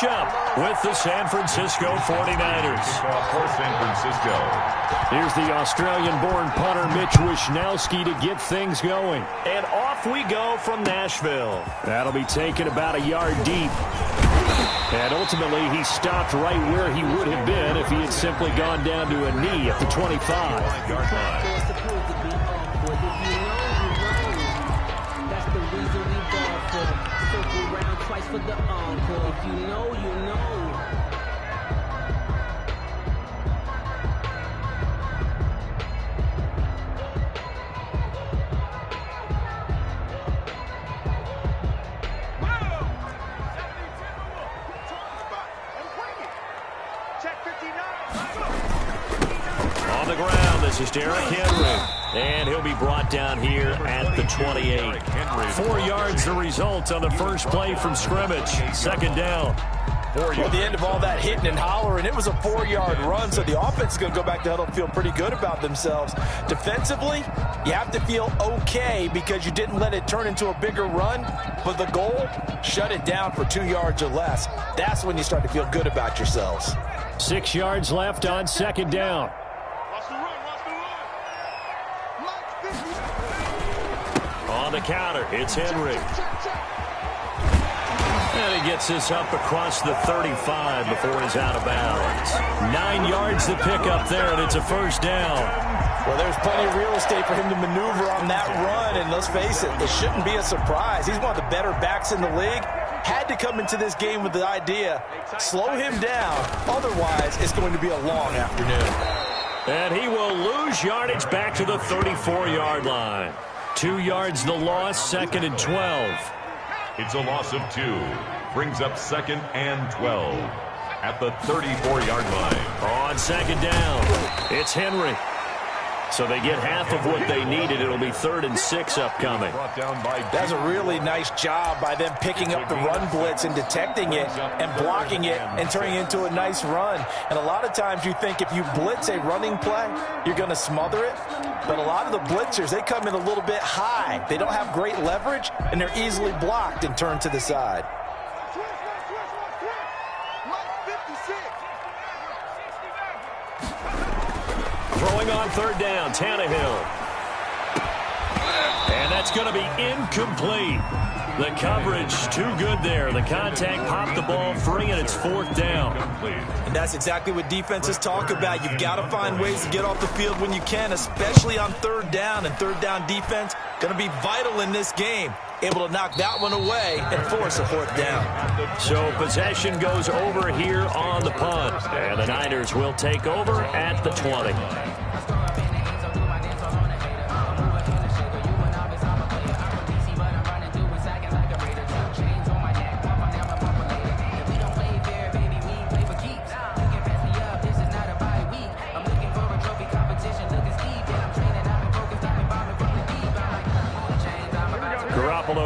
matchup with the San Francisco 49ers. For San Francisco. Here's the Australian-born punter Mitch Wishnowsky to get things going. And off we go from Nashville. That'll be taken about a yard deep. And ultimately, he stopped right where he would have been if he had simply gone down to a knee at the 25-yard line. For the encore, if you know, you know. On the ground, this is Derrick Henry. And he'll be brought down here at the 28. 4 yards the result on the first play from scrimmage. Second down. At the end of all that hitting and hollering, it was a 4-yard run, so the offense is going to go back to huddle and feel pretty good about themselves. Defensively, you have to feel okay because you didn't let it turn into a bigger run, but the goal, shut it down for 2 yards or less. That's when you start to feel good about yourselves. 6 yards left on second down. On the counter, it's Henry. And he gets this up across the 35 before he's out of bounds. 9 yards to pick up there, and it's a first down. Well, there's plenty of real estate for him to maneuver on that run, and let's face it, it shouldn't be a surprise. He's one of the better backs in the league. Had to come into this game with the idea, slow him down, otherwise it's going to be a long afternoon. And he will lose yardage back to the 34-yard line. 2 yards the loss, second and 12. It's a loss of 2. Brings up second and 12 at the 34-yard line. On second down, it's Henry. So they get half of what they needed. It'll be 3rd and 6 upcoming. That's a really nice job by them picking up the run blitz and detecting it and blocking it and turning it into a nice run. And a lot of times you think if you blitz a running play, you're going to smother it. But a lot of the blitzers, they come in a little bit high. They don't have great leverage, and they're easily blocked and turned to the side. Throwing on third down, Tannehill. And that's going to be incomplete. The coverage too good there. The contact popped the ball free, and it's 4th down. And that's exactly what defenses talk about. You've got to find ways to get off the field when you can, especially on third down. And third down defense going to be vital in this game. Able to knock that one away and force a 4th down. So possession goes over here on the punt. And the Niners will take over at the 20.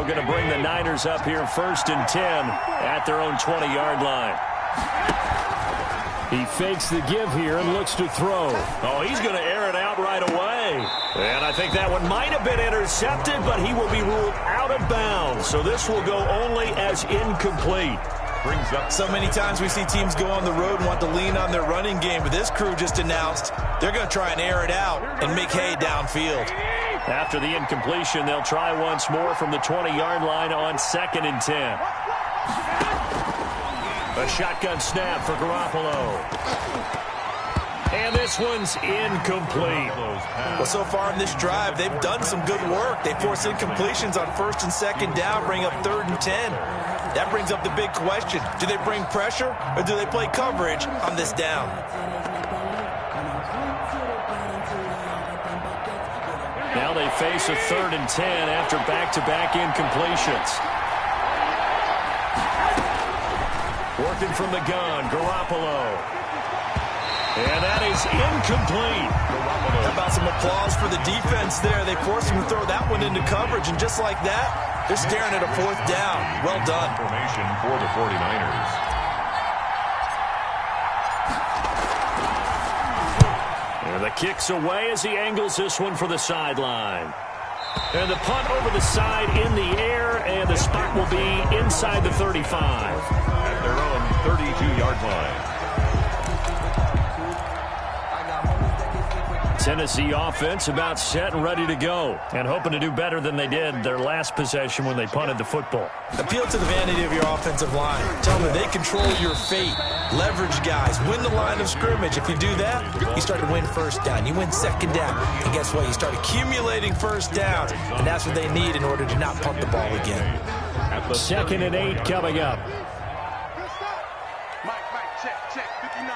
Going to bring the Niners up here 1st and 10 at their own 20-yard line. He fakes the give here and looks to throw. Oh, he's going to air it out right away. And I think that one might have been intercepted, but he will be ruled out of bounds. So this will go only as incomplete. Brings up. So many times we see teams go on the road and want to lean on their running game, but this crew just announced they're going to try and air it out and make hay downfield. After the incompletion, they'll try once more from the 20-yard line on 2nd and 10. A shotgun snap for Garoppolo. And this one's incomplete. Well, so far in this drive, they've done some good work. They force incompletions on 1st and 2nd down, bring up 3rd and 10. That brings up the big question. Do they bring pressure or do they play coverage on this down? Now they face a 3rd and 10 after back-to-back incompletions. Working from the gun, Garoppolo. And that is incomplete. How about some applause for the defense there? They forced him to throw that one into coverage, and just like that, they're staring at a 4th down. Well done. Formation for the 49ers. And the kick's away as he angles this one for the sideline. And the punt over the side in the air, and the spot will be inside the 35. At their own Tennessee offense about set and ready to go, and hoping to do better than they did their last possession when they punted the football. Appeal to the vanity of your offensive line. Tell them they control your fate. Leverage guys. Win the line of scrimmage. If you do that, you start to win first down. You win second down. And guess what? You start accumulating first downs. And that's what they need in order to not punt the ball again. 2nd and 8 coming up. Check, 59.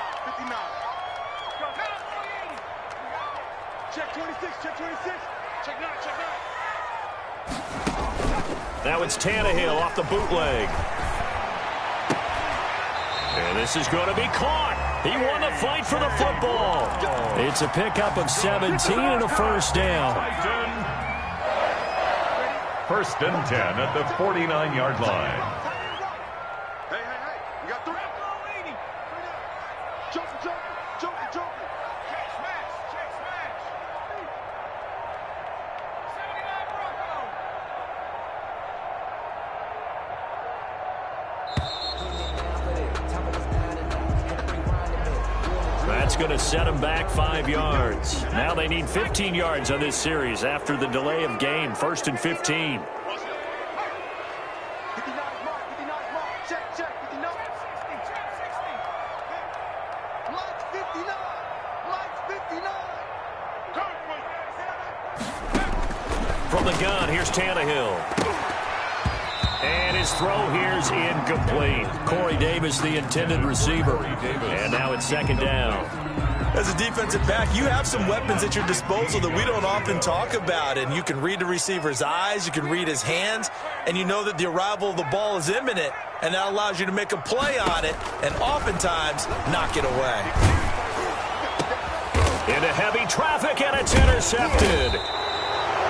Check 26, check 26. Check 9. Now it's Tannehill off the bootleg. And this is going to be caught. He won the fight for the football. It's a pickup of 17 and a first down. 1st and 10 at the 49-yard line. Hey. You got 3. Jump. Check smash. 79 Bronco. That's going to set them back 5 yards. Now they need 15 yards on this series after the delay of game. 1st and 15. 59 mark. Check. 59. 60. Lights 59. From the gun, here's Tannehill. And his throw here's incomplete. Corey Davis, the intended receiver. And now it's 2nd down. As a defensive back, you have some weapons at your disposal that we don't often talk about. And you can read the receiver's eyes, you can read his hands, and you know that the arrival of the ball is imminent. And that allows you to make a play on it and oftentimes knock it away. Into heavy traffic, and it's intercepted.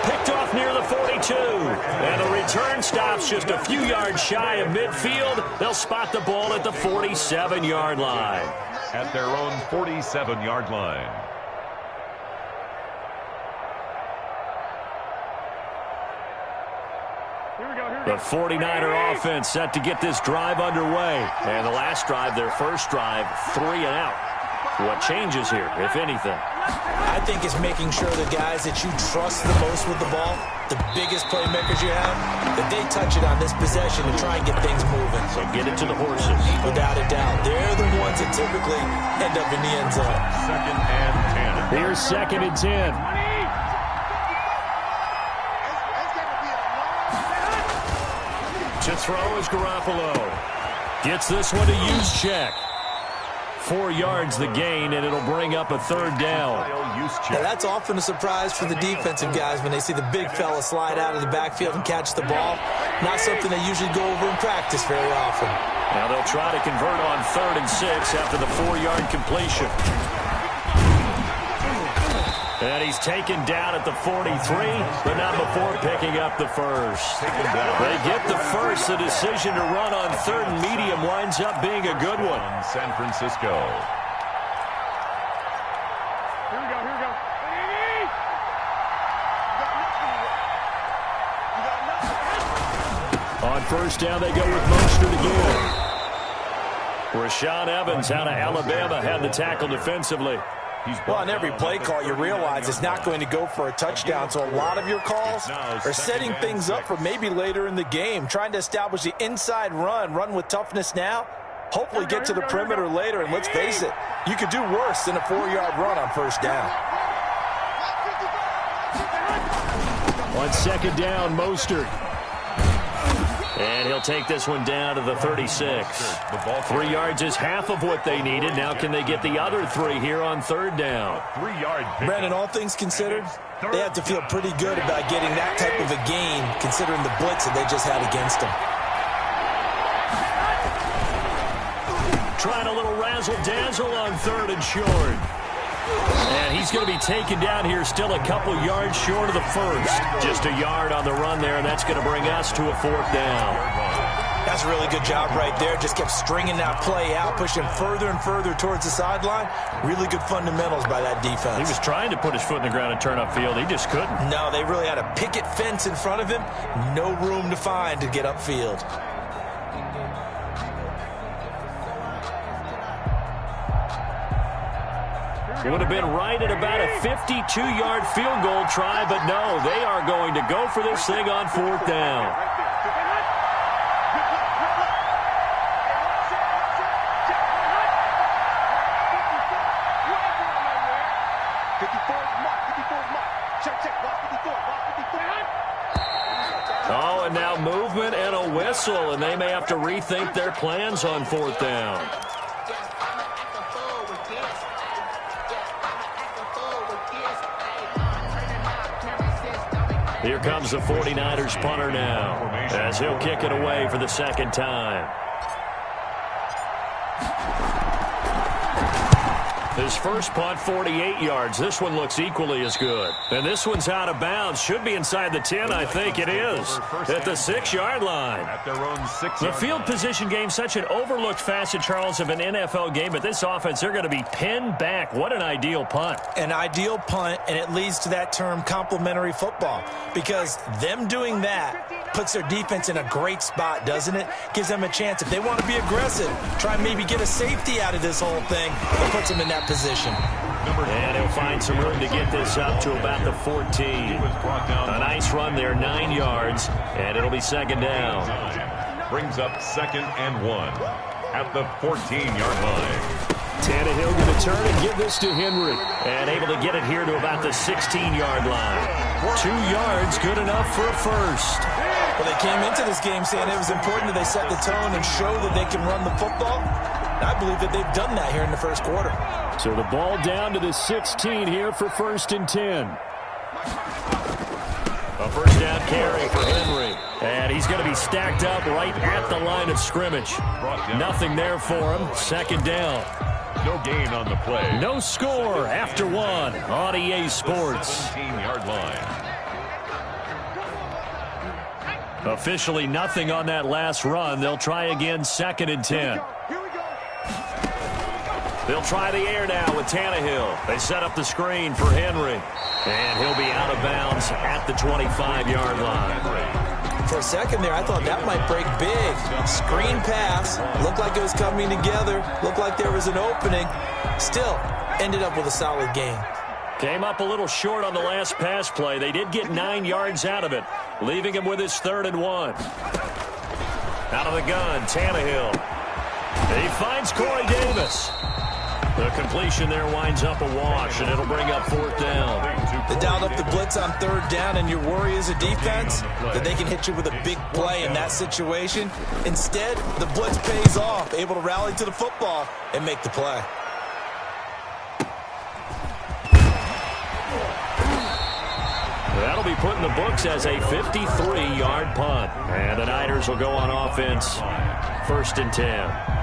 Picked off near the 42. And the return stops just a few yards shy of midfield. They'll spot the ball at the 47-yard line. At their own 47-yard line. The 49er offense set to get this drive underway. And the last drive, their first drive, 3 and out. What changes here, if anything? I think it's making sure the guys that you trust the most with the ball, the biggest playmakers you have, that they touch it on this possession and try and get things moving. So get it to the horses. Without a doubt. They're the ones that typically end up in the end zone. 2nd and 10. Here's 2nd and 10. To throw is Garoppolo. Gets this one to use check. 4 yards the gain, and it'll bring up a 3rd down. Now, that's often a surprise for the defensive guys when they see the big fella slide out of the backfield and catch the ball. Not something they usually go over in practice very often. Now they'll try to convert on 3rd and 6 after the 4-yard completion. And he's taken down at the 43, but not before picking up the first. They get the first. The decision to run on 3rd and medium winds up being a good one. San Francisco. Here we go. On 1st down, they go with Mostert again. Rashaan Evans out of Alabama had the tackle defensively. Well, on every play call, you realize it's not going to go for a touchdown, so a lot of your calls are setting things up for maybe later in the game, trying to establish the inside run with toughness now, hopefully get to the perimeter later, and let's face it, you could do worse than a 4-yard run on 1st down. On 2nd down, Mostert. And he'll take this one down to the 36. 3 yards is half of what they needed. Now can they get the other 3 here on 3rd down? 3-yard. Brandon, all things considered, they have to feel pretty good about getting that type of a gain, considering the blitz that they just had against them. Trying a little razzle-dazzle on 3rd and short. And he's going to be taken down here, still a couple yards short of the first. Just a yard on the run there, and that's going to bring us to a 4th down. That's a really good job right there. Just kept stringing that play out, pushing further and further towards the sideline. Really good fundamentals by that defense. He was trying to put his foot in the ground and turn upfield. He just couldn't. No, they really had a picket fence in front of him. No room to find to get upfield. Would have been right at about a 52-yard field goal try, but no, they are going to go for this thing on 4th down. Oh, and now movement and a whistle, and they may have to rethink their plans on 4th down. Here comes the 49ers punter now, as he'll kick it away for the second time. His first punt, 48 yards. This one looks equally as good. And this one's out of bounds. Should be inside the 10, I think it is. At the 6-yard line. At their own 6-yard The field position game, such an overlooked facet, Charles, of an NFL game. But this offense, they're going to be pinned back. What an ideal punt. An ideal punt, and it leads to that term complementary football. Because them doing that puts their defense in a great spot, doesn't it? Gives them a chance. If they want to be aggressive, try and maybe get a safety out of this whole thing, it puts them in that position. And he'll find some room to get this up to about the 14. A nice run there, 9 yards, and it'll be second down. brings up 2nd and 1 at the 14-yard line. Tannehill going to turn and give this to Henry. And able to get it here to about the 16-yard line. 2 yards, good enough for a first. Well, they came into this game saying it was important that they set the tone and show that they can run the football. And I believe that they've done that here in the first quarter. So the ball down to the 16 here for 1st and 10. A first down carry for Henry. And he's going to be stacked up right at the line of scrimmage. Nothing there for him. 2nd down. No gain on the play. No score after 1 on EA Sports. 17-yard line. Officially nothing on that last run. They'll try again 2nd and 10. They'll try the air now with Tannehill. They set up the screen for Henry. And he'll be out of bounds at the 25-yard line. For a second there, I thought that might break big. Screen pass. Looked like it was coming together. Looked like there was an opening. Still, ended up with a solid gain. Came up a little short on the last pass play. They did get 9 yards out of it, leaving him with his 3rd and 1. Out of the gun, Tannehill. He finds Corey Davis. The completion there winds up a wash, and it'll bring up 4th down. They dialed up the blitz on 3rd down, and your worry as a defense that they can hit you with a big play in that situation. Instead, the blitz pays off, able to rally to the football and make the play. That'll be put in the books as a 53-yard punt. And the Niners will go on offense, 1st and 10.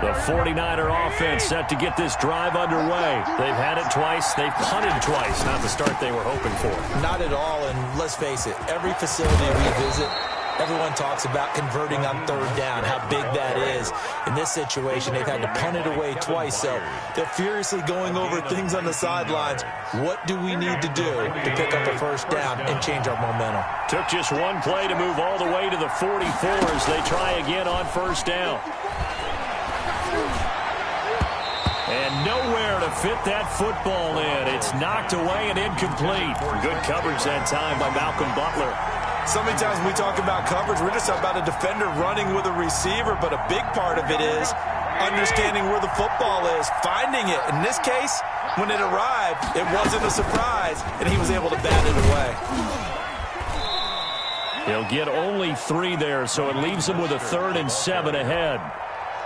The 49er offense set to get this drive underway. They've had it twice. They've punted twice. Not the start they were hoping for. Not at all, and let's face it, every facility we visit, everyone talks about converting on 3rd down, how big that is. In this situation, they've had to punt it away twice, so they're furiously going over things on the sidelines. What do we need to do to pick up a 1st down and change our momentum? Took just one play to move all the way to the 44 as they try again on 1st down. And nowhere to fit that football in. It's knocked away and incomplete. Good coverage that time by Malcolm Butler. So many times when we talk about coverage, we're just about a defender running with a receiver, but a big part of it is understanding where the football is, finding it. In this case, when it arrived, it wasn't a surprise, and he was able to bat it away. He'll get only 3 there, so it leaves him with a 3rd and 7 ahead.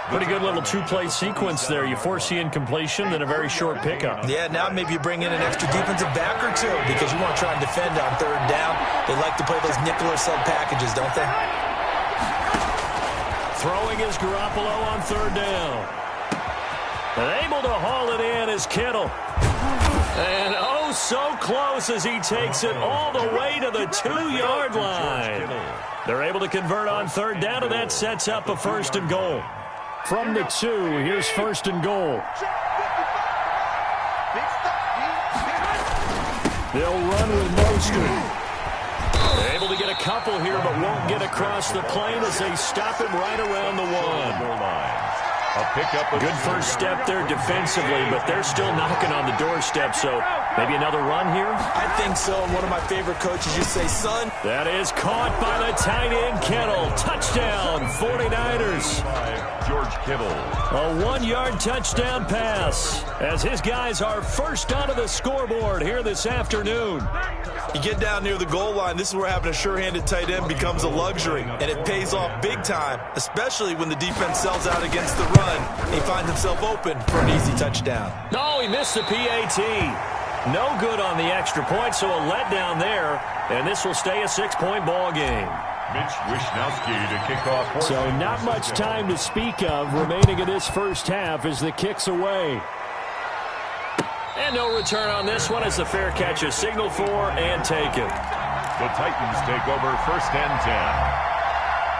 Pretty good little 2-play sequence there. You force the incompletion, then a very short pickup. Yeah, now maybe you bring in an extra defensive back or two because you want to try and defend on 3rd down. They like to play those nickel or sub packages, don't they? Throwing is Garoppolo on 3rd down. And able to haul it in is Kittle. And oh, so close as he takes it all the way to the 2-yard line. They're able to convert on 3rd down, and that sets up a 1st and goal. From the 2, here's 1st and goal. They'll run with Mostert. Able to get a couple here, but won't get across the plane as they stop him right around the 1. A pickup of Good first step there defensively, but they're still knocking on the doorstep, so maybe another run here? I think so. One of my favorite coaches just say, son. That is caught by the tight end, Kittle. Touchdown, 49ers. George Kittle. A 1-yard touchdown pass as his guys are first onto the scoreboard here this afternoon. You get down near the goal line, this is where having a sure-handed tight end becomes a luxury, and it pays off big time, especially when the defense sells out against the run. He finds himself open for an easy touchdown. No, he missed the PAT. No good on the extra point, so a letdown there, and this will stay a 6-point ball game. Mitch Wishnowsky to kick off. So not much time to speak of remaining in this first half as the kick's away. And no return on this one as the fair catch is signaled for and taken. The Titans take over 1st and 10.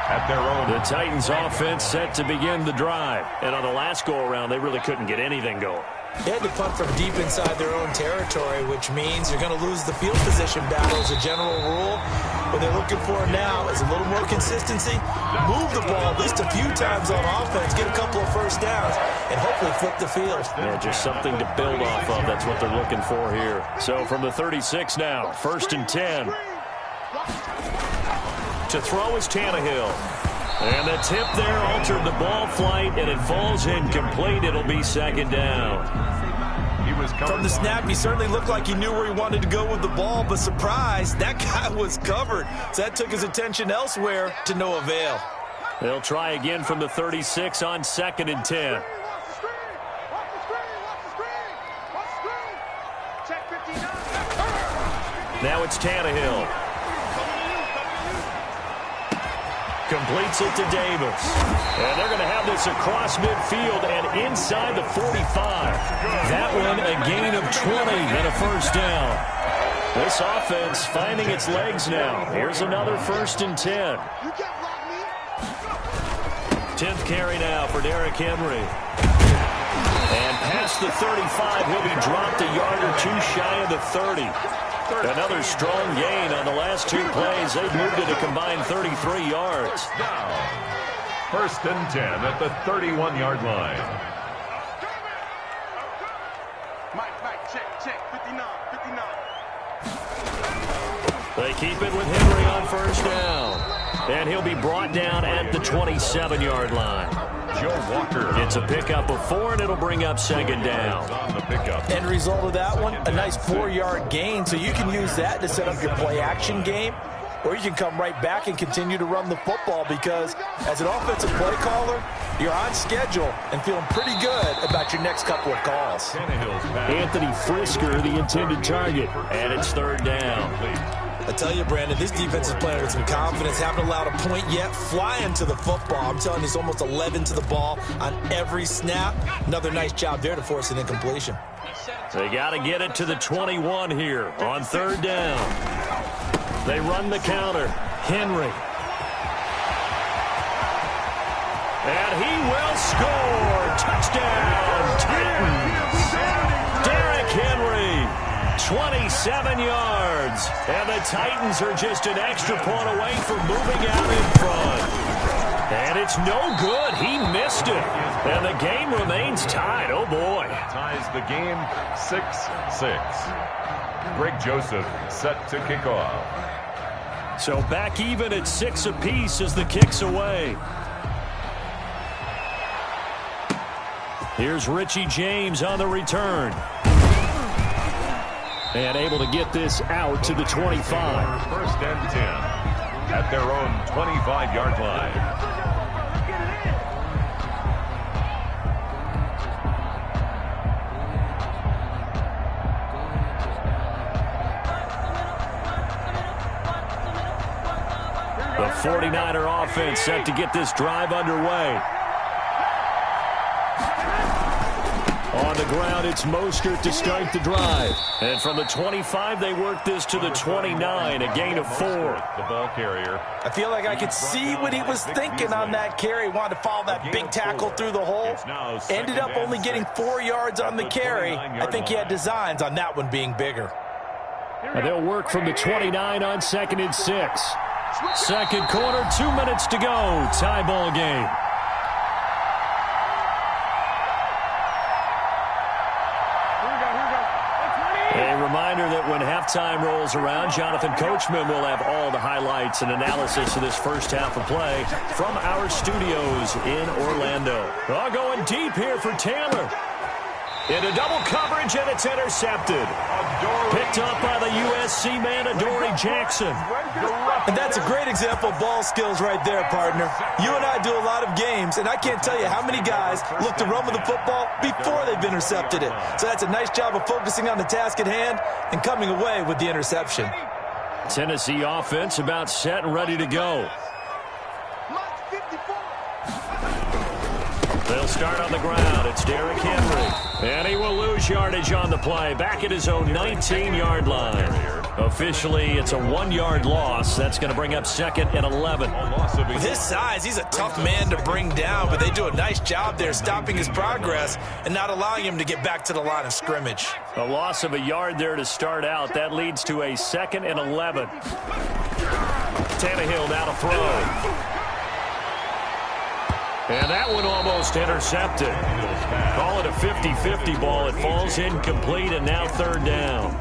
At their own. The Titans offense set to begin the drive. And on the last go-around, they really couldn't get anything going. They had to punt from deep inside their own territory, which means you're going to lose the field position battle as a general rule. What they're looking for now is a little more consistency. Move the ball at least a few times on offense, get a couple of first downs, and hopefully flip the field. Yeah, just something to build off of. That's what they're looking for here. So from the 36 now, 1st and 10. To throw is Tannehill. And the tip there altered the ball flight, and it falls incomplete. It'll be 2nd down. He was From the snap, he certainly looked like he knew where he wanted to go with the ball, but surprise, that guy was covered. So that took his attention elsewhere to no avail. They'll try again from the 36 on 2nd and 10. Now it's Tannehill. Completes it to Davis. And they're going to have this across midfield and inside the 45. That one a gain of 20 and a first down. This offense finding its legs now. Here's another 1st and 10. 10th carry now for Derrick Henry. And past the 35, he'll be dropped a yard or two shy of the 30. Another strong gain on the last 2 plays. They've moved it a combined 33 yards. down. 1st and 10 at the 31-yard line. Mike, check, 59. They keep it with Henry on 1st down. And he'll be brought down at the 27-yard line. Joe Walker. It's a pickup of 4, and it'll bring up 2nd down. On the pickup. End result of that one, a nice 4-yard gain, so you can use that to set up your play-action game, or you can come right back and continue to run the football because as an offensive play caller, you're on schedule and feeling pretty good about your next couple of calls. Anthony Frisker, the intended target, and it's 3rd down. I tell you, Brandon, this defense is playing with some confidence. Haven't allowed a point yet. Flying to the football. I'm telling you, it's almost 11 to the ball on every snap. Another nice job there to force an incompletion. They got to get it to the 21 here on 3rd down. They run the counter. Henry. And he will score. Touchdown, Titans. Derrick Henry. 27 yards. And the Titans are just an extra point away from moving out in front. And it's no good. He missed it. And the game remains tied. Oh, boy. Ties the game 6-6. Greg Joseph set to kick off. So back even at 6 apiece as the kick's away. Here's Richie James on the return. And able to get this out to the 25. 1st and 10 at their own 25-yard line. The 49er offense set to get this drive underway. On the ground, it's Mostert to start the drive. And from the 25, they work this to the 29, a gain of 4. The ball carrier. I feel like I could see what he was thinking on that carry. Wanted to follow that big tackle through the hole. Ended up only getting 4 yards on the carry. I think he had designs on that one being bigger. And they'll work from the 29 on 2nd and 6. Second quarter, 2 minutes to go. Tie ball game. halftime rolls around, Jonathan Coachman will have all the highlights and analysis of this first half of play from our studios in Orlando. Oh, going deep here for Taylor. Into double coverage, and it's intercepted. Picked up by the USC man, Adoree Jackson. And that's a great example of ball skills right there, partner. You and I do a lot of games, and I can't tell you how many guys look to run with the football before they've intercepted it. So that's a nice job of focusing on the task at hand and coming away with the interception. Tennessee offense about set and ready to go. They'll start on the ground. It's Derrick Henry. And he will lose yardage on the play. Back at his own 19-yard line. Officially, it's a 1-yard loss. That's going to bring up 2nd and 11. With his size, he's a tough man to bring down, but they do a nice job there stopping his progress and not allowing him to get back to the line of scrimmage. A loss of a yard there to start out. That leads to a 2nd and 11. Tannehill now to throw. And that one almost intercepted. Call it a 50-50 ball. It falls incomplete, and now 3rd down.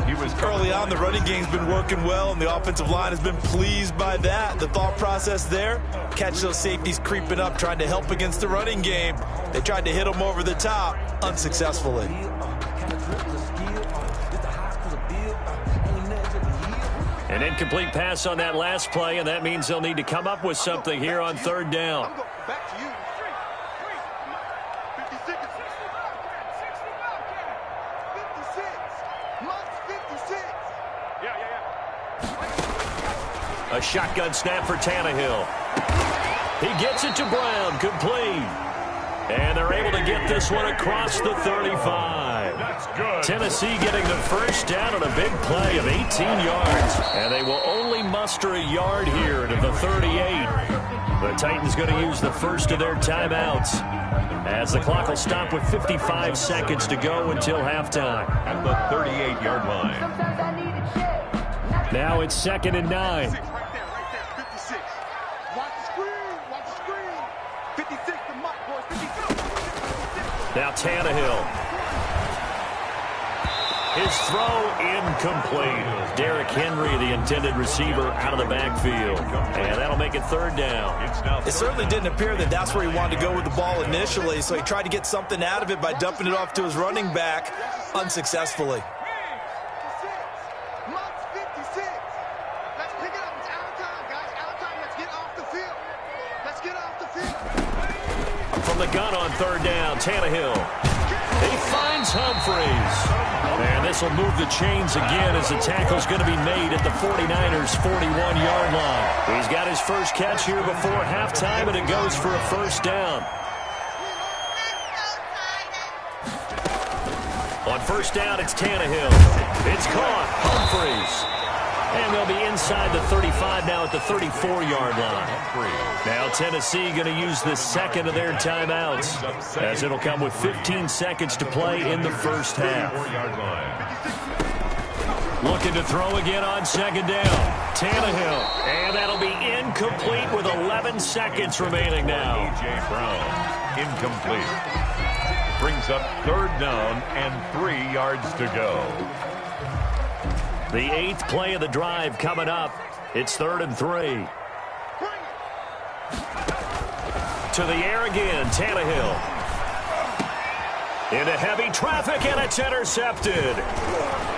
He was early on. The running game's been working well, and the offensive line has been pleased by that. The thought process there, catch those safeties creeping up, trying to help against the running game. They tried to hit him over the top, unsuccessfully. An incomplete pass on that last play, and that means they'll need to come up with something here on 3rd down. Back to you. 56. 56. Must 56. Yeah. A shotgun snap for Tannehill. He gets it to Brown, complete. And they're able to get this one across the 35. That's good. Tennessee getting the first down on a big play of 18 yards. And they will only muster a yard here to the 38. The Titans going to use the first of their timeouts, as the clock will stop with 55 seconds to go until halftime. At the 38-yard line. Now it's 2nd and 9. Right there. 56. Watch the screen. Watch the screen. 56 to Mike, boys. 56. Now Tannehill. His throw incomplete. Derrick Henry, the intended receiver, out of the backfield. And that'll make it 3rd down. It certainly didn't appear that that's where he wanted to go with the ball initially, so he tried to get something out of it by dumping it off to his running back unsuccessfully. 56. Must 56. Let's pick it up. It's out of time, guys. Out of time. Let's get off the field. Let's get off the field. From the gun on 3rd down, Tannehill. He finds Humphreys. And this will move the chains again as the tackle's going to be made at the 49ers' 41-yard line. He's got his first catch here before halftime, and it goes for a 1st down. On 1st down, it's Tannehill. It's caught. Humphreys. And they'll be inside the 35 now at the 34-yard line. Now Tennessee going to use the 2nd of their timeouts, as it'll come with 15 seconds to play in the first half. Looking to throw again on 2nd down. Tannehill. And that'll be incomplete with 11 seconds remaining now. A.J. Brown, incomplete. Brings up 3rd down and 3 yards to go. The 8th play of the drive coming up. It's 3rd and 3. To the air again, Tannehill. Into heavy traffic, and it's intercepted.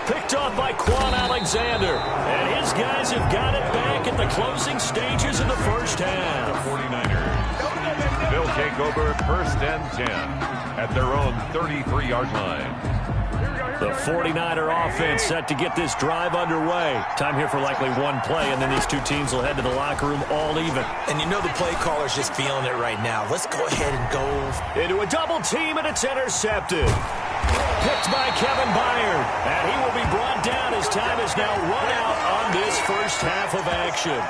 Picked off by Quan Alexander. And his guys have got it back at the closing stages of the first half. The 49ers. They'll take over 1st and 10 at their own 33-yard line. The 49er offense set to get this drive underway. Time here for likely one play, and then these two teams will head to the locker room all even. And you know the play caller's just feeling it right now. Let's go ahead and go. Into a double team, and it's intercepted. Picked by Kevin Byard. And he will be brought down as time is now run out on this first half of action.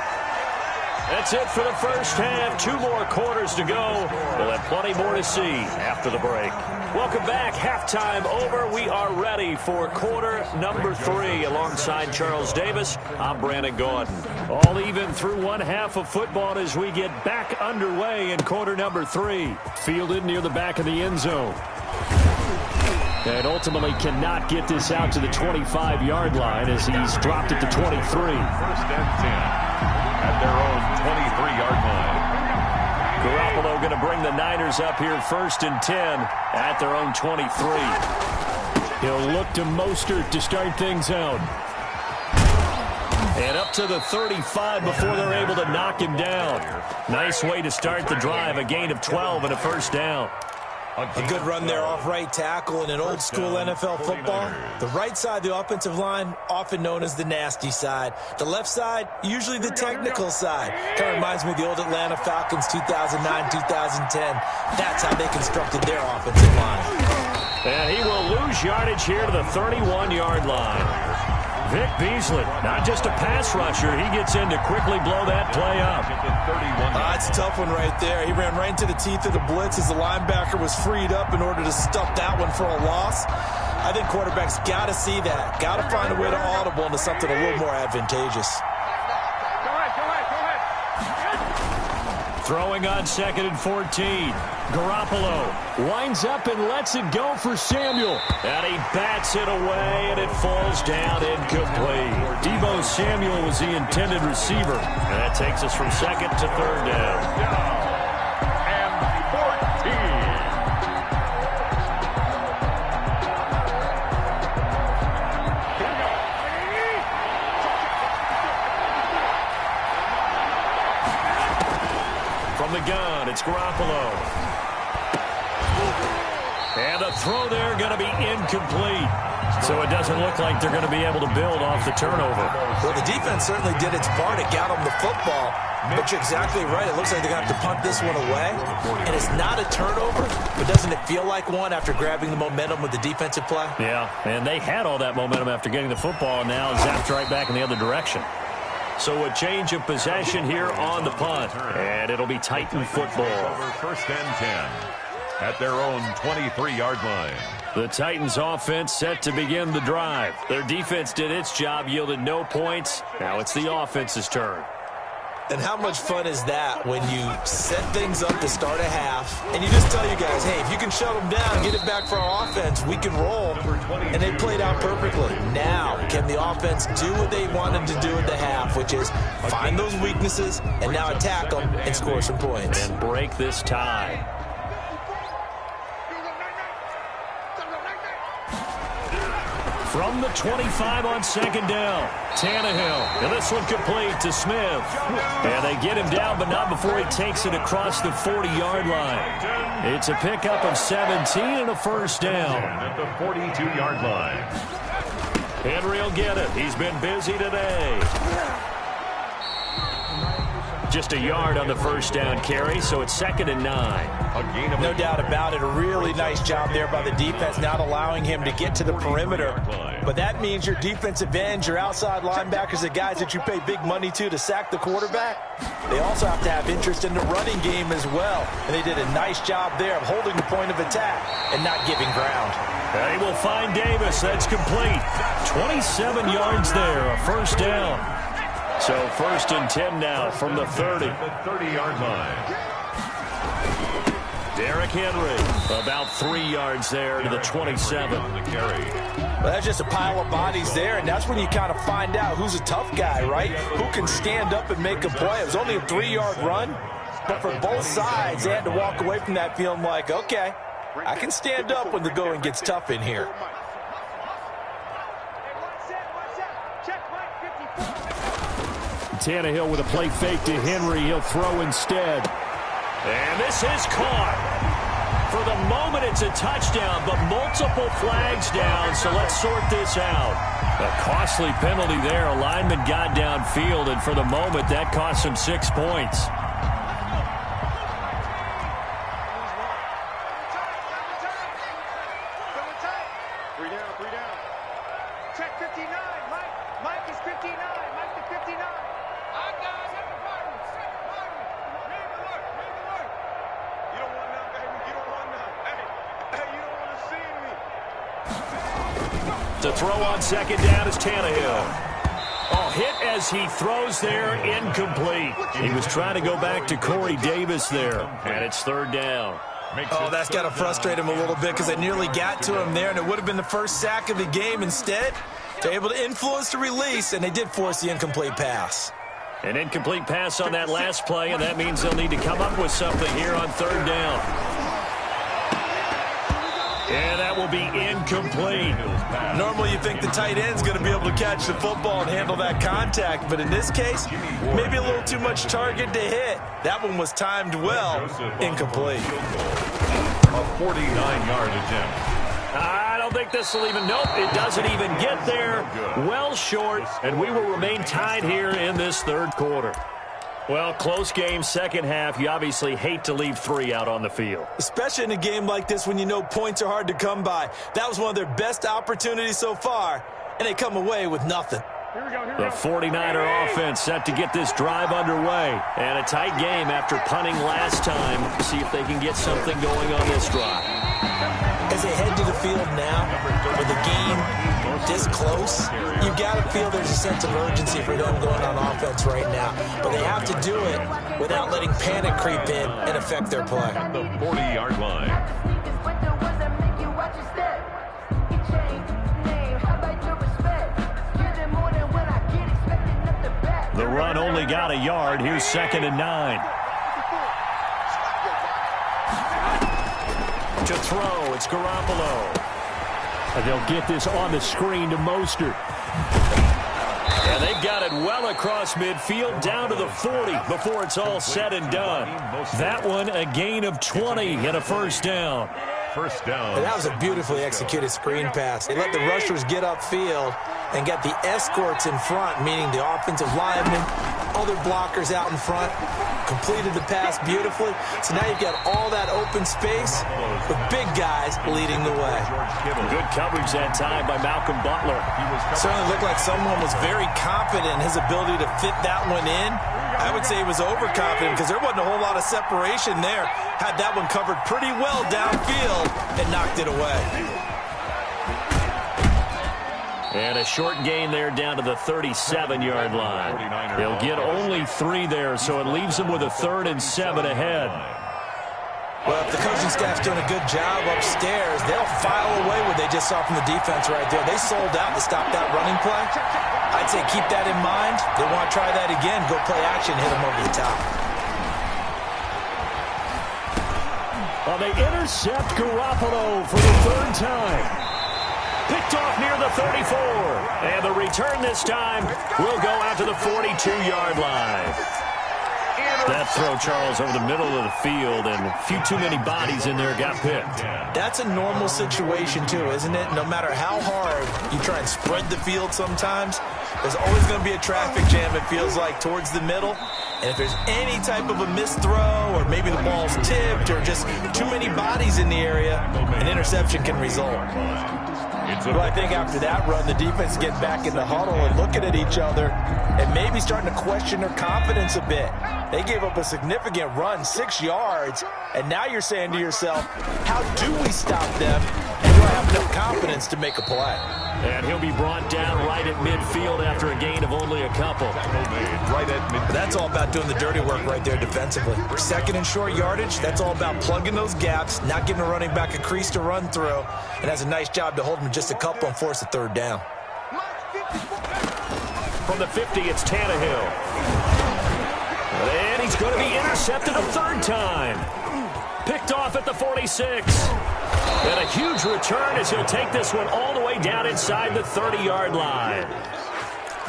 That's it for the first half. 2 more quarters to go. We'll have plenty more to see after the break. Welcome back. Halftime over. We are ready for quarter number 3. Alongside Charles Davis, I'm Brandon Gordon. All even through one half of football as we get back underway in quarter number 3. Fielded near the back of the end zone. And ultimately cannot get this out to the 25-yard line as he's dropped it to 23. First and 10 at their own 23-yard line. Garoppolo going to bring the Niners up here first and 10 at their own 23. He'll look to Mostert to start things out. And up to the 35 before they're able to knock him down. Nice way to start the drive, a gain of 12 and a first down. A good run there off right tackle in an old-school NFL football. The right side, the offensive line, often known as the nasty side. The left side, usually the technical side. Kind of reminds me of the old Atlanta Falcons 2009-2010. That's how they constructed their offensive line. And he will lose yardage here to the 31-yard line. Vic Beasley, not just a pass rusher. He gets in to quickly blow that play up. It's a tough one right there. He ran right into the teeth of the blitz as the linebacker was freed up in order to stuff that one for a loss. I think quarterbacks got to see that. Got to find a way to audible into something a little more advantageous. Throwing on 2nd and 14. Garoppolo winds up and lets it go for Samuel. And he bats it away, and it falls down incomplete. Deebo Samuel was the intended receiver. And that takes us from 2nd to 3rd down. And 14. From the gun, it's Garoppolo. And the throw there going to be incomplete. So it doesn't look like they're going to be able to build off the turnover. Well, the defense certainly did its part. It got them the football. But you're exactly right. It looks like they're going to have to punt this one away. And it's not a turnover, but doesn't it feel like one after grabbing the momentum with the defensive play? Yeah, and they had all that momentum after getting the football, and now zapped right back in the other direction. So a change of possession here on the punt. And it'll be Titan football. First and 10 at their own 23-yard line. The Titans offense set to begin the drive. Their defense did its job, yielded no points. Now it's the offense's turn. And how much fun is that when you set things up to start a half and you just tell you guys, hey, if you can shut them down, get it back for our offense, we can roll. And they played out perfectly. Now, can the offense do what they wanted to do at the half, which is find those weaknesses and now attack them and score some points. And break this tie. From the 25 on 2nd down, Tannehill. And this one complete to Smith. And they get him down, but not before he takes it across the 40-yard line. It's a pickup of 17 and a first down. At the 42-yard line. Henry will get it. He's been busy today. Just a yard on the first down carry, so it's 2nd and 9. No doubt about it. A really nice job there by the defense, not allowing him to get to the perimeter. But that means your defensive ends, your outside linebackers, the guys that you pay big money to sack the quarterback, they also have to have interest in the running game as well. And they did a nice job there of holding the point of attack and not giving ground. They will find Davis. That's complete. 27 yards there, a first down. So 1st and 10 now from the 30. The 30-yard line. Derrick Henry, about 3 yards there to the 27. On the carry. Well, that's just a pile of bodies there, and that's when you kind of find out who's a tough guy, right? Who can stand up and make a play. It was only a 3-yard run, but for both sides, they had to walk away from that feeling like, okay, I can stand up when the going gets tough in here. Tannehill with a play fake to Henry. He'll throw instead. And this is caught. For the moment, it's a touchdown, but multiple flags down, so let's sort this out. A costly penalty there. A lineman got downfield, and for the moment, that cost him 6 points. To throw on 2nd down is Tannehill. Oh, hit as he throws there, incomplete. He was trying to go back to Corey Davis there, and it's 3rd down. Oh, that's got to frustrate him a little bit because they nearly got to him there, and it would have been the first sack of the game. Instead, they're able to influence the release, and they did force the incomplete pass. An incomplete pass on that last play, and that means they'll need to come up with something here on third down. And that will be incomplete. Normally you think the tight end's going to be able to catch the football and handle that contact, but in this case, maybe a little too much target to hit. That one was timed well, incomplete. A 49-yard attempt. I don't think this will even, nope, it doesn't even get there. Well short, and we will remain tied here in this third quarter. Well, close game, second half. You obviously hate to leave 3 out on the field. Especially in a game like this when you know points are hard to come by. That was one of their best opportunities so far, and they come away with nothing. The 49er offense set to get this drive underway. And a tight game after punting last time. See if they can get something going on this drive. As they head to the field now, with the game this close, you got to feel there's a sense of urgency for them going on offense right now. But they have to do it without letting panic creep in and affect their play. At the 40-yard line. The run only got a yard. Here's 2nd and 9. To throw, it's Garoppolo. And they'll get this on the screen to Mostert. And they've got it well across midfield down to the 40 before it's all said and done. That one a gain of 20 and a first down. First down. And that was a beautifully executed screen pass. They let the rushers get upfield and got the escorts in front, meaning the offensive linemen, other blockers out in front, completed the pass beautifully. So now you've got all that open space with big guys leading the way. Good coverage that time by Malcolm Butler. Certainly looked like someone was very confident in his ability to fit that one in. I would say he was overconfident because there wasn't a whole lot of separation there. Had that one covered pretty well downfield and knocked it away. And a short gain there down to the 37-yard line. They'll get only 3 there, so it leaves them with a 3rd and 7 ahead. Well, if the coaching staff's doing a good job upstairs, they'll file away what they just saw from the defense right there. They sold out to stop that running play. I'd say keep that in mind. They want to try that again, go play action, hit them over the top. Well, they intercept Garoppolo for the 3rd time. Picked off near the 34. And the return this time will go out to the 42-yard line. That throw, Charles, over the middle of the field, and a few too many bodies in there got picked. That's a normal situation, too, isn't it? No matter how hard you try and spread the field sometimes, there's always going to be a traffic jam, it feels like, towards the middle. And if there's any type of a missed throw, or maybe the ball's tipped, or just too many bodies in the area, an interception can result. Well, I think after that run, the defense get back in the huddle and looking at each other and maybe starting to question their confidence a bit. They gave up a significant run, 6 yards, and now you're saying to yourself, how do we stop them, and do I have enough confidence to make a play? And he'll be brought down right at midfield after a gain of only a couple. Right at midfield. That's all about doing the dirty work right there defensively. 2nd and short yardage, that's all about plugging those gaps, not giving a running back a crease to run through, and has a nice job to hold him just a couple and force a 3rd down. From the 50, it's Tannehill. And he's going to be intercepted a 3rd time. Picked off at the 46. And a huge return as he'll take this one all the way down inside the 30-yard line.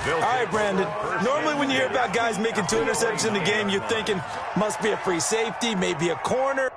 All right, Brandon. Normally when you hear about guys making 2 interceptions in the game, you're thinking must be a free safety, maybe a corner.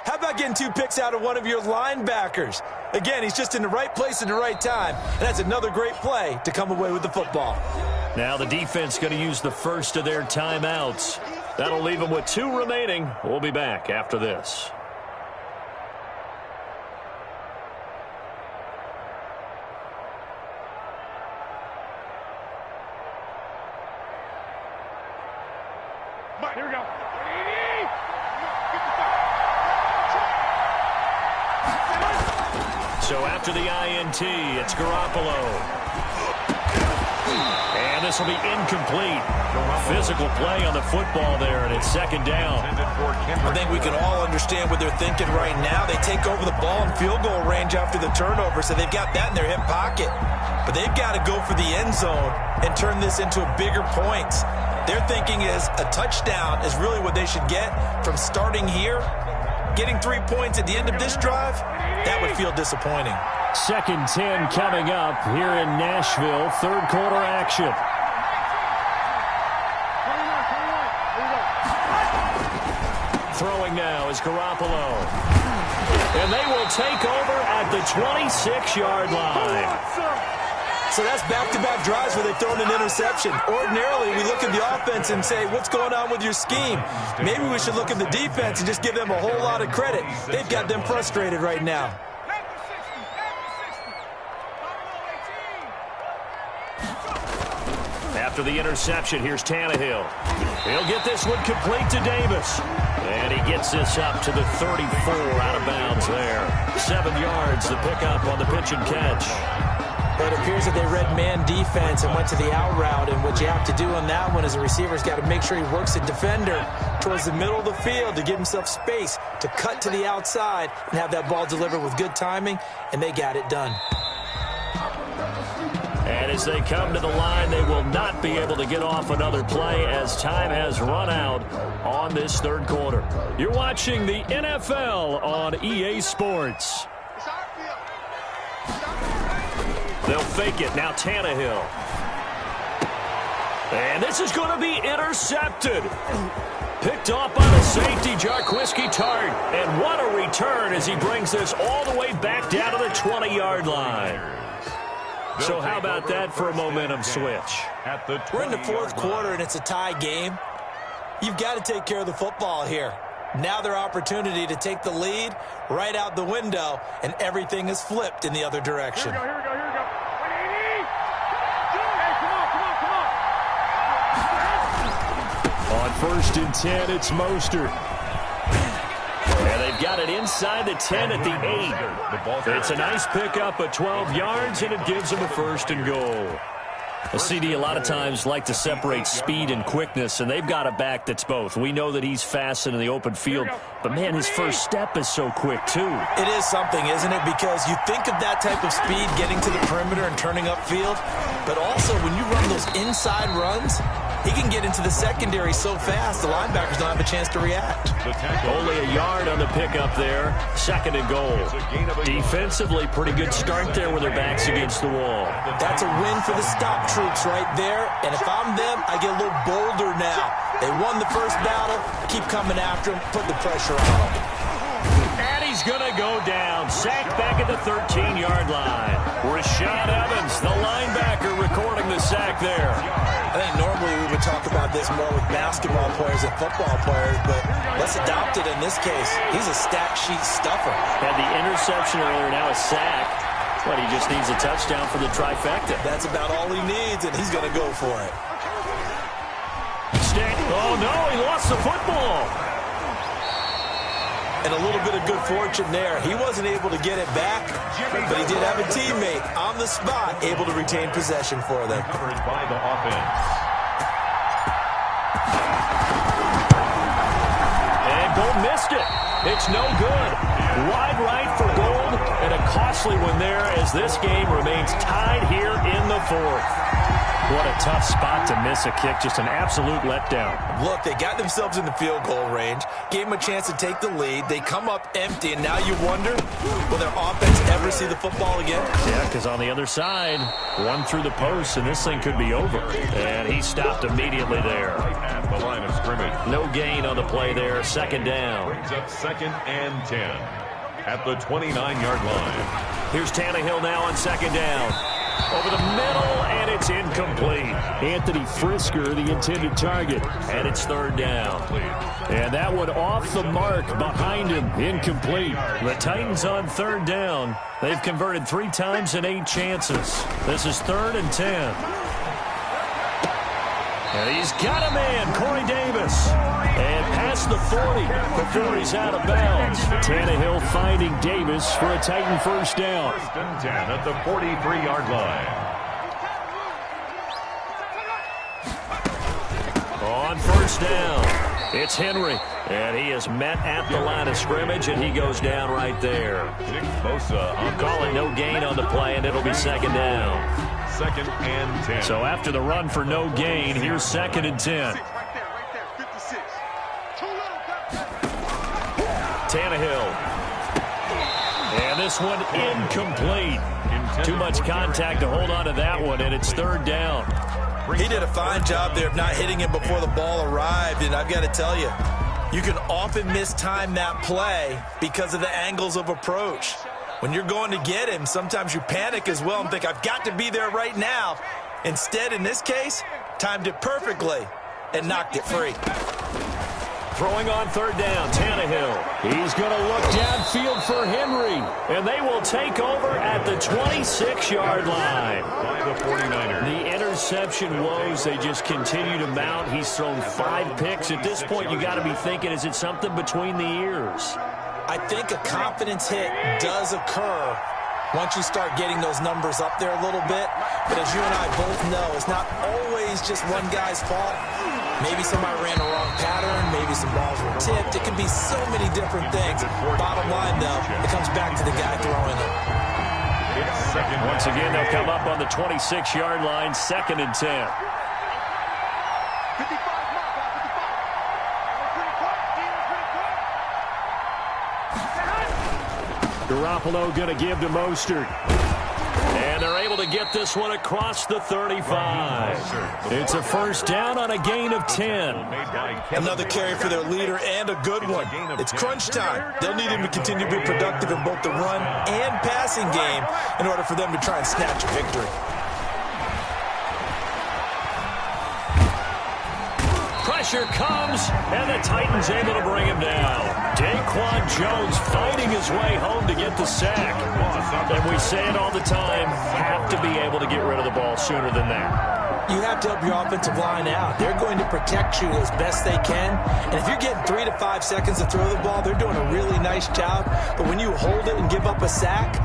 How about getting 2 picks out of one of your linebackers? Again, he's just in the right place at the right time, and that's another great play to come away with the football. Now the defense going to use the first of their timeouts. That'll leave them with 2 remaining. We'll be back after this. So after the INT, it's Garoppolo. And this will be incomplete. Physical play on the football there, and it's second down. I think we can all understand what they're thinking right now. They take over the ball in field goal range after the turnover, so they've got that in their hip pocket. But they've got to go for the end zone and turn this into a bigger point. Their thinking is a touchdown is really what they should get from starting here. Getting 3 points at the end of this drive, that would feel disappointing. Second 10 coming up here in Nashville. Third quarter action. Throwing now is Garoppolo. And they will take over at the 26-yard line. So that's back-to-back drives where they've thrown an interception. Ordinarily, we look at the offense and say, what's going on with your scheme? Maybe we should look at the defense and just give them a whole lot of credit. They've got them frustrated right now. After the interception, here's Tannehill. He'll get this one complete to Davis. And he gets this up to the 34 out of bounds there. 7 yards, the pickup on the pitch and catch. But it appears that they read man defense and went to the out route. And what you have to do on that one is the receiver's got to make sure he works the defender towards the middle of the field to give himself space to cut to the outside and have that ball delivered with good timing. And they got it done. And as they come to the line, they will not be able to get off another play as time has run out on this third quarter. You're watching the NFL on EA Sports. They'll fake it. Now Tannehill. And this is going to be intercepted. Picked off by the safety, Jarquiski Tart. And what a return as he brings this all the way back down to the 20-yard line. So how about that for a momentum switch? We're in the fourth quarter, and it's a tie game. You've got to take care of the football here. Now their opportunity to take the lead right out the window, and everything is flipped in the other direction. Here we go. On 1st and 10, it's Mostert. And they've got it inside the 10 at the 8. It's a nice pickup at 12 yards, and it gives them a 1st and goal. A CD a lot of times like to separate speed and quickness, and they've got a back that's both. We know that he's fast in the open field, but, man, his first step is so quick, too. It is something, isn't it? Because you think of that type of speed getting to the perimeter and turning upfield, but also when you run those inside runs, he can get into the secondary so fast the linebackers don't have a chance to react. Only a yard on the pickup there. 2nd and goal. Defensively, pretty good start there with their backs against the wall. That's a win for the stop troops right there. And if I'm them, I get a little bolder now. They won the first battle. Keep coming after them. Put the pressure on them. And he's going to go down. Sacked back at the 13-yard line. Rashad Evans, the linebacker, recording the sack there. I think normally we would talk about this more with basketball players and football players, but let's adopt it in this case. He's a stat sheet stuffer. Had the interception earlier, now a sack. But he just needs a touchdown for the trifecta. That's about all he needs, and he's going to go for it. Oh, no, he lost the football. And a little bit of good fortune there. He wasn't able to get it back, but he did have a teammate on the spot able to retain possession for them. Covered by the offense. And Gold missed it. It's no good. Wide right for Gold, and a costly one there as this game remains tied here in the 4th. What a tough spot to miss a kick. Just an absolute letdown. Look, they got themselves in the field goal range, gave them a chance to take the lead. They come up empty, and now you wonder, will their offense ever see the football again? Yeah, because on the other side, one through the post, and this thing could be over. And he stopped immediately there. At the line of scrimmage. No gain on the play there. 2nd down. Brings up 2nd and 10 at the 29-yard line. Here's Tannehill now on 2nd down. Over the middle, and it's incomplete. Anthony Frisker, the intended target, and it's 3rd down. And that one off the mark behind him, incomplete. The Titans on 3rd down. They've converted 3 times in 8 chances. This is 3rd and 10. And he's got a man, Corey Davis. And past the 40 before he's out of bounds. Tannehill finding Davis for a Titan first down. First and 10 at the 43-yard line. On first down, it's Henry. And he is met at the line of scrimmage, and he goes down right there. Nick Bosa on Call it no gain on the play, and it'll be second down. second and 10. So after the run for no gain, here's second and 10. Right there, 56. Tannehill. And this one incomplete. Too much contact to hold on to that one, and it's third down. He did a fine job there of not hitting him before the ball arrived, and I've got to tell you, you can often mistime that play because of the angles of approach. When you're going to get him, sometimes you panic as well and think, I've got to be there right now. Instead, in this case, timed it perfectly and knocked it free. Throwing on third down, Tannehill. He's going to look downfield for Henry, and they will take over at the 26-yard line. By the 49ers. The interception woes, they just continue to mount. He's thrown 5 picks. At this point, you got to be thinking, is it something between the ears? I think a confidence hit does occur once you start getting those numbers up there a little bit. But as you and I both know, it's not always just one guy's fault. Maybe somebody ran the wrong pattern. Maybe some balls were tipped. It can be so many different things. Bottom line, though, it comes back to the guy throwing it. Once again, they'll come up on the 26-yard line, second and 10. 55, Garoppolo going to give to Mostert. And they're able to get this one across the 35. It's a first down on a gain of 10. Another carry for their leader and a good one. It's crunch time. They'll need him to continue to be productive in both the run and passing game in order for them to try and snatch a victory. Pressure comes, and the Titans able to bring him down. Daquan Jones fighting his way home to get the sack. And we say it all the time, have to be able to get rid of the ball sooner than that. You have to help your offensive line out. They're going to protect you as best they can. And if you're getting 3 to 5 seconds to throw the ball, they're doing a really nice job. But when you hold it and give up a sack,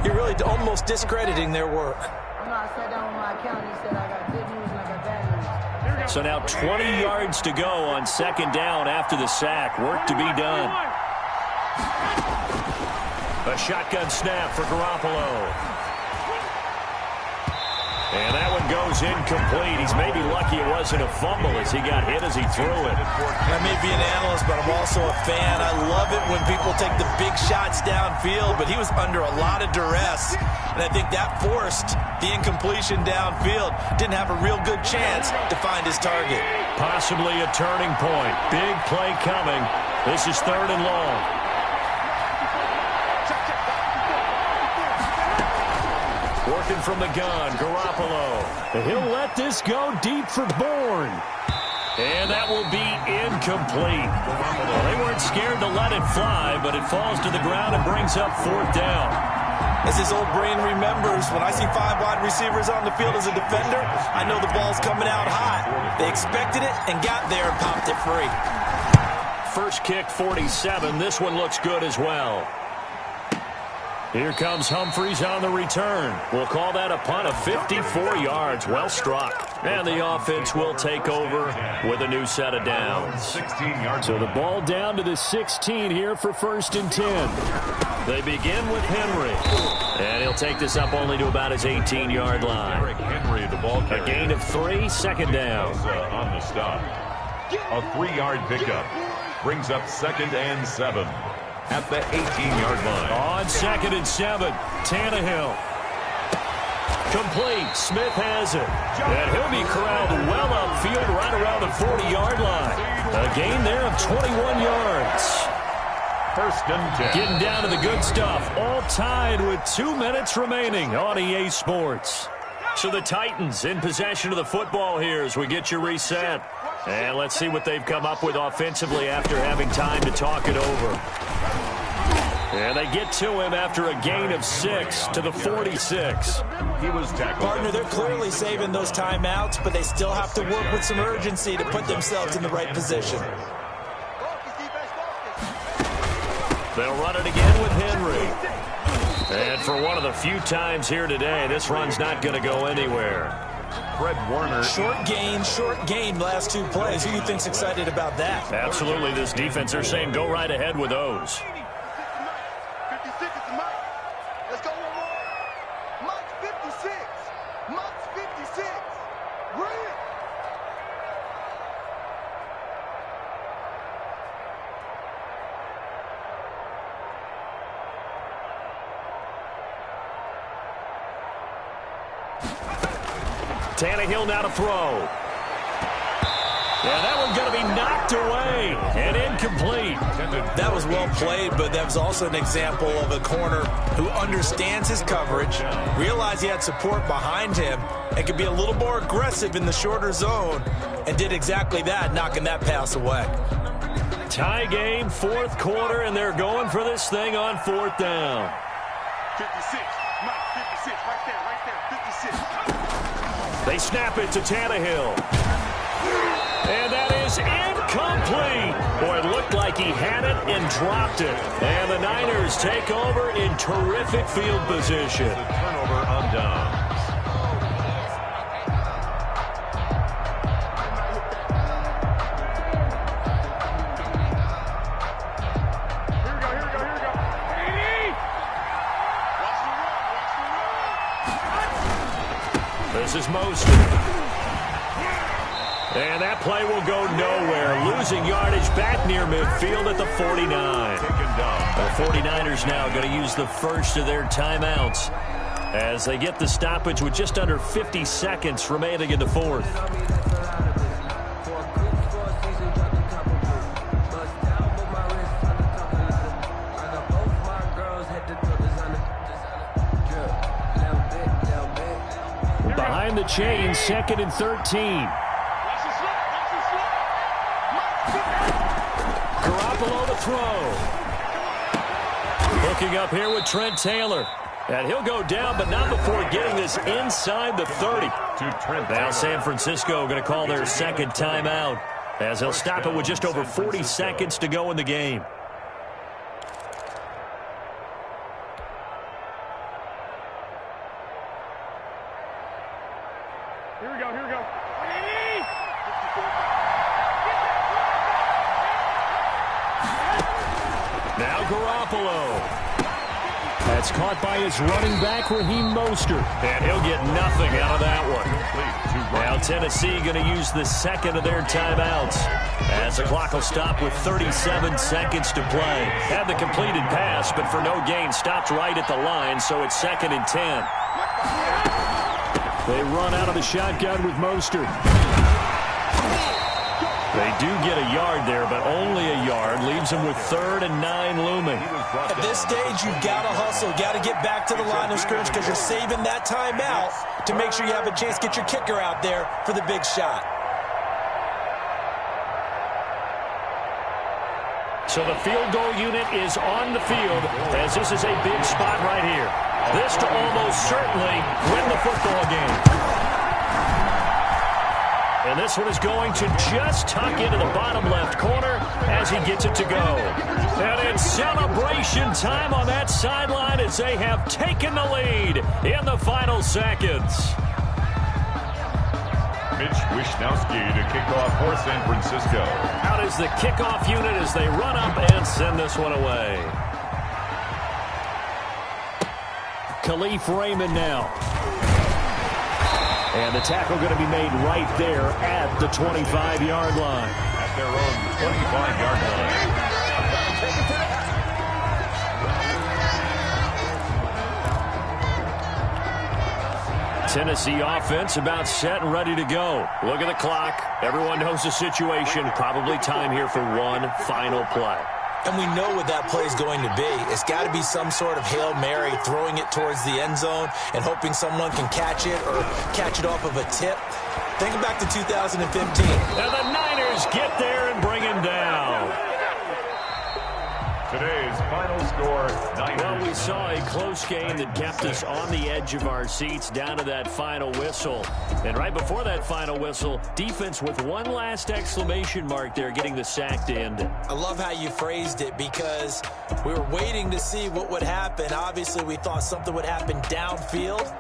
you're really almost discrediting their work. I sat down with my accountant. He said I got good news and I got bad news. So now 20 yards to go on second down after the sack. Work to be done. A shotgun snap for Garoppolo. And that one goes incomplete. He's maybe lucky it wasn't a fumble as he got hit as he threw it. I may be an analyst, but I'm also a fan. I love it when people take the big shots downfield, but he was under a lot of duress. And I think that forced the incompletion downfield. Didn't have a real good chance to find his target. Possibly a turning point. Big play coming. This is third and long. Working from the gun, Garoppolo. He'll let this go deep for Bourne. And that will be incomplete. They weren't scared to let it fly, but it falls to the ground and brings up fourth down. As his old brain remembers, when I see 5 wide receivers on the field as a defender, I know the ball's coming out hot. They expected it and got there and popped it free. First kick, 47. This one looks good as well. Here comes Humphries on the return. We'll call that a punt of 54 yards. Well struck. And the offense will take over with a new set of downs. So the ball down to the 16 here for first and 10. They begin with Henry. And he'll take this up only to about his 18-yard line. Henry, the ball carrier. A gain of 3, second down. On the stop. A 3-yard pickup. Brings up second and 7. At the 18-yard line. On second and 7, Tannehill. Complete. Smith has it. And he'll be corralled well upfield right around the 40-yard line. A gain there of 21 yards. First and 10. Getting down to the good stuff. All tied with 2 minutes remaining on EA Sports. So the Titans in possession of the football here as we get you reset. And let's see what they've come up with offensively after having time to talk it over. And they get to him after a gain of 6 to the 46. He was tackled. Partner, they're clearly saving those timeouts, but they still have to work with some urgency to put themselves in the right position. They'll run it again with Henry. And for one of the few times here today, this run's not going to go anywhere. Fred Warner. Short gain, last 2 plays. Who do you think's excited about that? Absolutely, this defense, they're saying go right ahead with those. 56 is Mike. Let's go one more. Mike's 56. Mike's 56. Red. Tannehill now to throw. Yeah, that one's going to be knocked away and incomplete. That was well played, but that was also an example of a corner who understands his coverage, realized he had support behind him, and could be a little more aggressive in the shorter zone, and did exactly that, knocking that pass away. Tie game, 4th quarter, and they're going for this thing on 4th down. 56. Mike, 56. Right there. 56. They snap it to Tannehill. And that is incomplete. Boy, it looked like he had it and dropped it. And the Niners take over in terrific field position. The turnover on downs. This is Mostert. And that play will go nowhere. Losing yardage back near midfield at the 49. The 49ers now going to use the first of their timeouts as they get the stoppage with just under 50 seconds remaining in the 4th. Behind the chain, 2nd and 13. Garoppolo to throw. Hooking up here with Trent Taylor. And he'll go down, but not before getting this inside the 30. Now San Francisco going to call their 2nd timeout as they'll stop it with just over 40 seconds to go in the game. Here we go. Now Garoppolo. That's caught by his running back, Raheem Mostert. And he'll get nothing out of that one. Now Tennessee going to use the 2nd of their timeouts as the clock will stop with 37 seconds to play. Had the completed pass, but for no gain, stopped right at the line, so it's 2nd and 10. They run out of the shotgun with Mostert. They do get a yard there, but only a yard. Leaves them with 3rd and 9 looming. At this stage, you've got to hustle. Got to get back to the line of scrimmage because you're saving that timeout to make sure you have a chance to get your kicker out there for the big shot. So the field goal unit is on the field as this is a big spot right here. This to almost certainly win the football game. And this one is going to just tuck into the bottom left corner as he gets it to go. And it's celebration time on that sideline as they have taken the lead in the final seconds. Mitch Wishnowsky to kick off for San Francisco. Out is the kickoff unit as they run up and send this one away. Khalif Raymond now. And the tackle going to be made right there at the 25-yard line. At their own 25-yard line. Tennessee offense about set and ready to go. Look at the clock. Everyone knows the situation. Probably time here for one final play. And we know what that play is going to be. It's got to be some sort of Hail Mary, throwing it towards the end zone and hoping someone can catch it or catch it off of a tip. Think back to 2015. And the Niners get there and bring him down. Today's final score, Niners. Well, we saw a close game that kept us on the edge of our seats down to that final whistle. And right before that final whistle, defense with one last exclamation mark there, getting the sack to end it. I love how you phrased it, because we were waiting to see what would happen. Obviously, we thought something would happen downfield.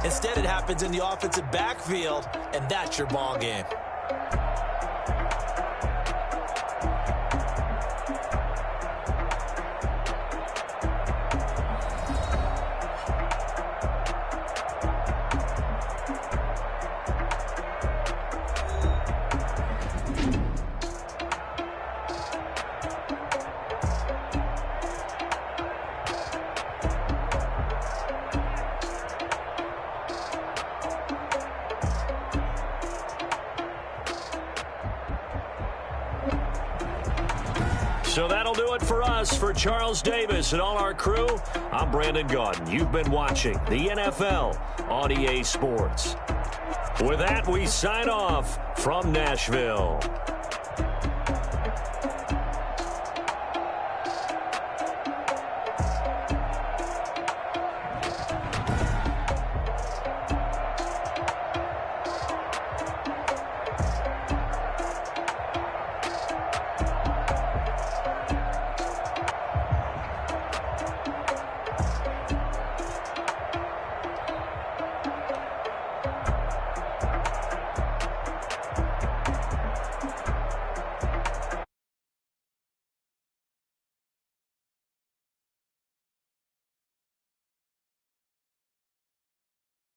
Instead, it happens in the offensive backfield, and that's your ball game. So that'll do it for us. For Charles Davis and all our crew, I'm Brandon Gaudin. You've been watching the NFL on EA Sports. With that, we sign off from Nashville.